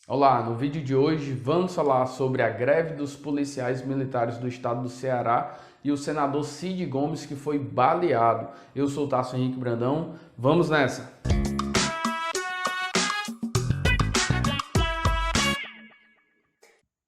Olá, no vídeo de hoje vamos falar sobre a greve dos policiais militares do estado do Ceará e o senador Cid Gomes, que foi baleado. Eu sou o Tasso Henrique Brandão, vamos nessa!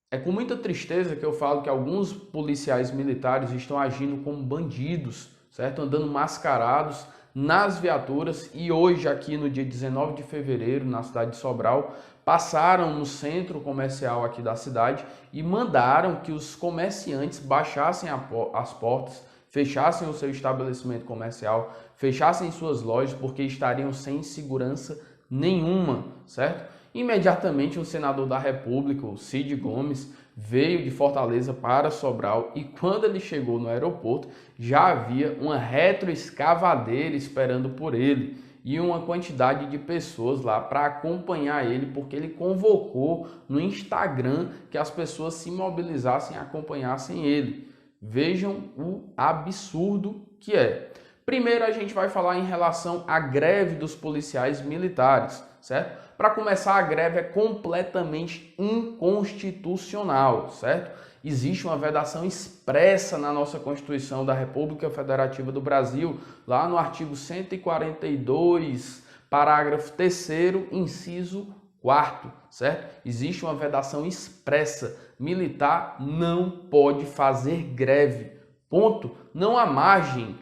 É com muita tristeza que eu falo que alguns policiais militares estão agindo como bandidos, certo? Andando mascarados nas viaturas e hoje aqui no dia 19 de fevereiro, na cidade de Sobral, passaram no centro comercial aqui da cidade e mandaram que os comerciantes baixassem as portas, fechassem o seu estabelecimento comercial, fechassem suas lojas porque estariam sem segurança nenhuma, certo? Imediatamente, o senador da República, o Cid Gomes, veio de Fortaleza para Sobral e quando ele chegou no aeroporto, já havia uma retroescavadeira esperando por ele e uma quantidade de pessoas lá para acompanhar ele, porque ele convocou no Instagram que as pessoas se mobilizassem e acompanhassem ele. Vejam o absurdo que é. Primeiro a gente vai falar em relação à greve dos policiais militares, certo? Para começar, a greve é completamente inconstitucional, certo? Existe uma vedação expressa na nossa Constituição da República Federativa do Brasil, lá no artigo 142, parágrafo 3º, inciso 4º, certo? Existe uma vedação expressa. Militar não pode fazer greve. Ponto. Não há margem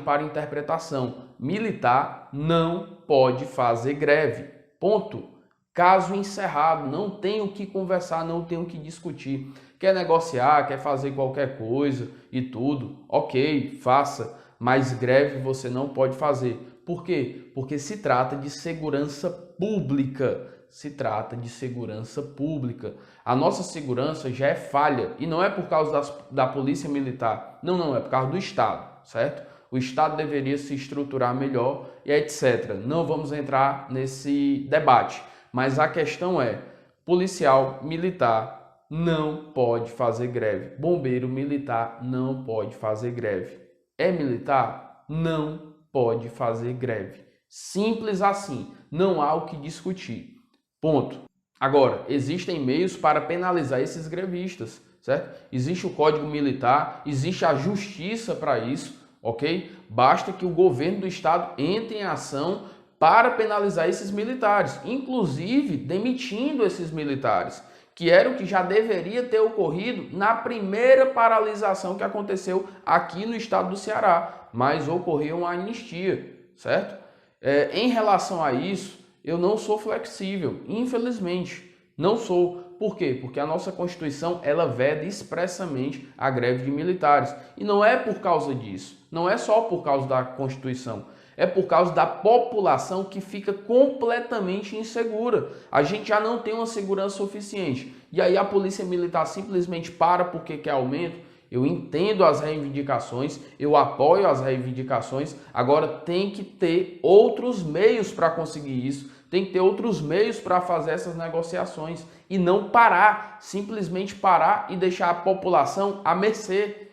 para interpretação. Militar não pode fazer greve. Ponto. Caso encerrado, não tem o que conversar, não tem o que discutir. Quer negociar, quer fazer qualquer coisa e tudo, ok, faça, mas greve você não pode fazer. Por quê? Porque se trata de segurança pública. Se trata de segurança pública. A nossa segurança já é falha e não é por causa da polícia militar, não, é por causa do Estado, certo? O Estado deveria se estruturar melhor e etc. Não vamos entrar nesse debate, mas a questão é, policial militar não pode fazer greve, bombeiro militar não pode fazer greve. É militar? Não pode fazer greve. Simples assim, não há o que discutir. Ponto. Agora, existem meios para penalizar esses grevistas, certo? Existe o Código Militar, existe a justiça para isso, ok? Basta que o governo do estado entre em ação para penalizar esses militares, inclusive demitindo esses militares, que era o que já deveria ter ocorrido na primeira paralisação que aconteceu aqui no estado do Ceará, mas ocorreu uma anistia, certo? Em relação a isso, eu não sou flexível, infelizmente, não sou. Por quê? Porque a nossa Constituição, ela veda expressamente a greve de militares. E não é por causa disso, não é só por causa da Constituição, é por causa da população que fica completamente insegura. A gente já não tem uma segurança suficiente. E aí a polícia militar simplesmente para porque quer aumento. Eu entendo as reivindicações, eu apoio as reivindicações, agora tem que ter outros meios para conseguir isso, tem que ter outros meios para fazer essas negociações e não parar, simplesmente parar e deixar a população à mercê.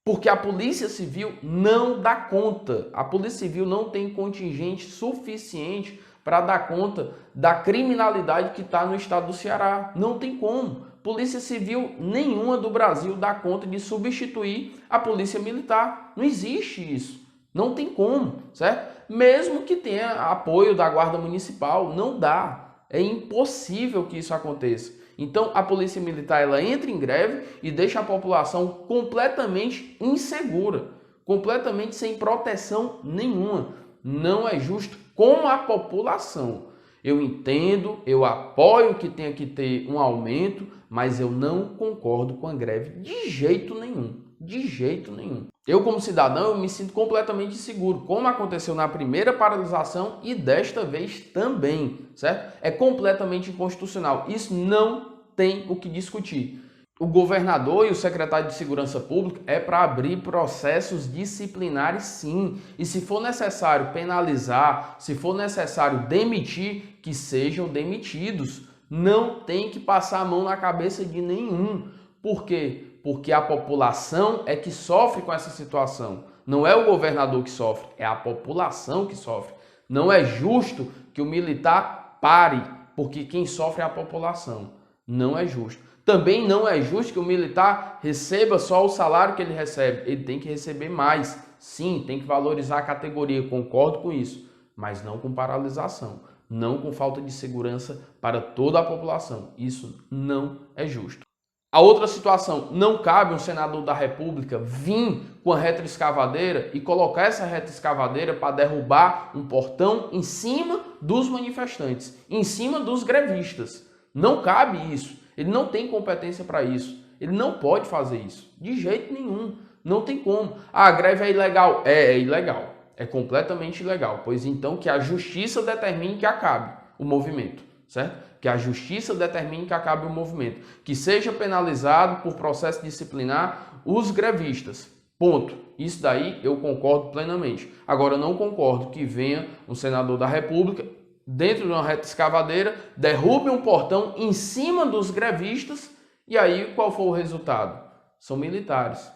Porque a Polícia Civil não dá conta, a Polícia Civil não tem contingente suficiente para dar conta da criminalidade que está no estado do Ceará. Não tem como. Polícia Civil nenhuma do Brasil dá conta de substituir a Polícia Militar. Não existe isso. Não tem como, certo? Mesmo que tenha apoio da Guarda Municipal, não dá. É impossível que isso aconteça. Então, a Polícia Militar ela entra em greve e deixa a população completamente insegura, completamente sem proteção nenhuma. Não é justo com a população. Eu entendo, eu apoio que tenha que ter um aumento, mas eu não concordo com a greve de jeito nenhum, de jeito nenhum. Eu como cidadão, eu me sinto completamente inseguro, como aconteceu na primeira paralisação e desta vez também, certo? É completamente inconstitucional, isso não tem o que discutir. O governador e o secretário de Segurança Pública é para abrir processos disciplinares sim. E se for necessário penalizar, se for necessário demitir, que sejam demitidos. Não tem que passar a mão na cabeça de nenhum. Por quê? Porque a população é que sofre com essa situação. Não é o governador que sofre, é a população que sofre. Não é justo que o militar pare porque quem sofre é a população. Não é justo. Também não é justo que o militar receba só o salário que ele recebe. Ele tem que receber mais. Sim, tem que valorizar a categoria, concordo com isso. Mas não com paralisação, não com falta de segurança para toda a população. Isso não é justo. A outra situação, não cabe um senador da República vir com a retroescavadeira e colocar essa retroescavadeira para derrubar um portão em cima dos manifestantes, em cima dos grevistas. Não cabe isso. Ele não tem competência para isso. Ele não pode fazer isso. De jeito nenhum. Não tem como. A greve é ilegal. É ilegal. É completamente ilegal. Pois então que a justiça determine que acabe o movimento, certo? Que a justiça determine que acabe o movimento. Que seja penalizado por processo disciplinar os grevistas. Ponto. Isso daí eu concordo plenamente. Agora, eu não concordo que venha um senador da República dentro de uma retroescavadeira, derrube um portão em cima dos grevistas e aí qual foi o resultado? São militares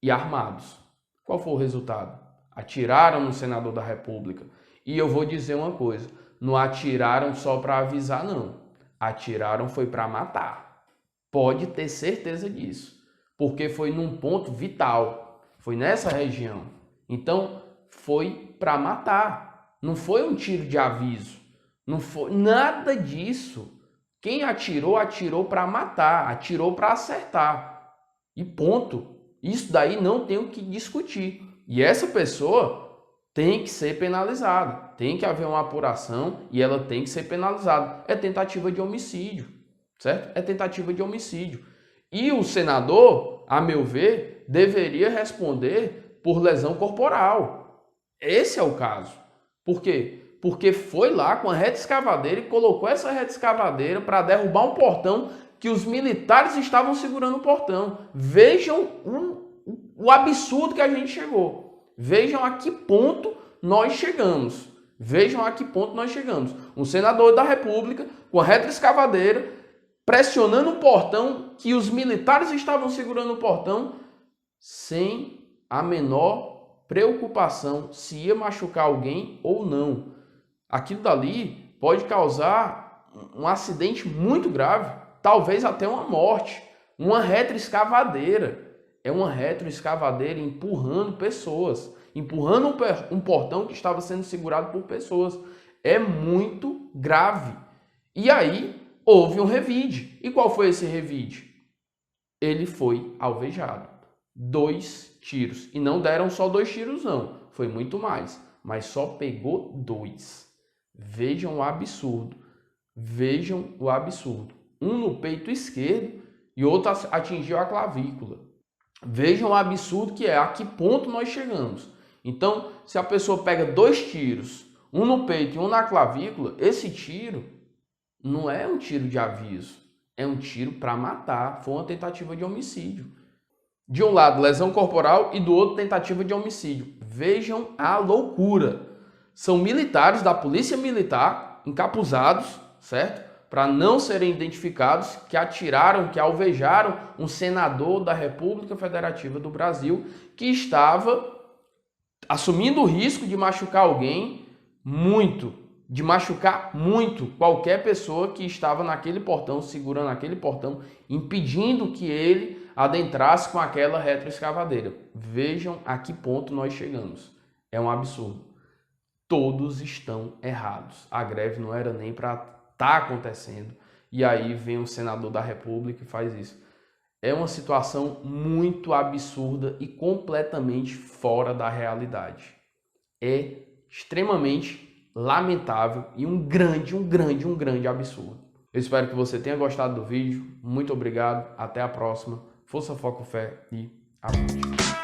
e armados. Qual foi o resultado? Atiraram no senador da República. E eu vou dizer uma coisa, não atiraram só para avisar não, atiraram foi para matar. Pode ter certeza disso, porque foi num ponto vital, foi nessa região. Então foi para matar. Não foi um tiro de aviso, não foi nada disso. Quem atirou, atirou para matar, atirou para acertar. E ponto. Isso daí não tem o que discutir. E essa pessoa tem que ser penalizada. Tem que haver uma apuração e ela tem que ser penalizada. É tentativa de homicídio, certo? É tentativa de homicídio. E o senador, a meu ver, deveria responder por lesão corporal. Esse é o caso. Por quê? Porque foi lá com a retroescavadeira e colocou essa retroescavadeira para derrubar um portão que os militares estavam segurando o portão. Vejam o absurdo que a gente chegou. Vejam a que ponto nós chegamos. Vejam a que ponto nós chegamos. Um senador da República com a retroescavadeira pressionando o portão que os militares estavam segurando o portão sem a menor preocupação se ia machucar alguém ou não. Aquilo dali pode causar um acidente muito grave, talvez até uma morte. Uma retroescavadeira. É uma retroescavadeira empurrando pessoas, empurrando um portão que estava sendo segurado por pessoas. É muito grave. E aí houve um revide. E qual foi esse revide? Ele foi alvejado. 2 tiros. E não deram só 2 tiros, não. Foi muito mais. Mas só pegou 2. Vejam o absurdo. Vejam o absurdo. Um no peito esquerdo e outro atingiu a clavícula. Vejam o absurdo que é. A que ponto nós chegamos. Então, se a pessoa pega 2 tiros, um no peito e um na clavícula, esse tiro não é um tiro de aviso. É um tiro para matar. Foi uma tentativa de homicídio. De um lado, lesão corporal e do outro, tentativa de homicídio. Vejam a loucura. São militares da Polícia Militar, encapuzados, certo? Para não serem identificados, que atiraram, que alvejaram um senador da República Federativa do Brasil que estava assumindo o risco de machucar alguém de machucar muito qualquer pessoa que estava naquele portão, segurando aquele portão, impedindo que ele adentrasse com aquela retroescavadeira. Vejam a que ponto nós chegamos. É um absurdo. Todos estão errados. A greve não era nem para estar acontecendo. E aí vem o senador da República e faz isso. É uma situação muito absurda e completamente fora da realidade. É extremamente lamentável e um grande absurdo. Eu espero que você tenha gostado do vídeo. Muito obrigado. Até a próxima. Força, foco, fé e avante.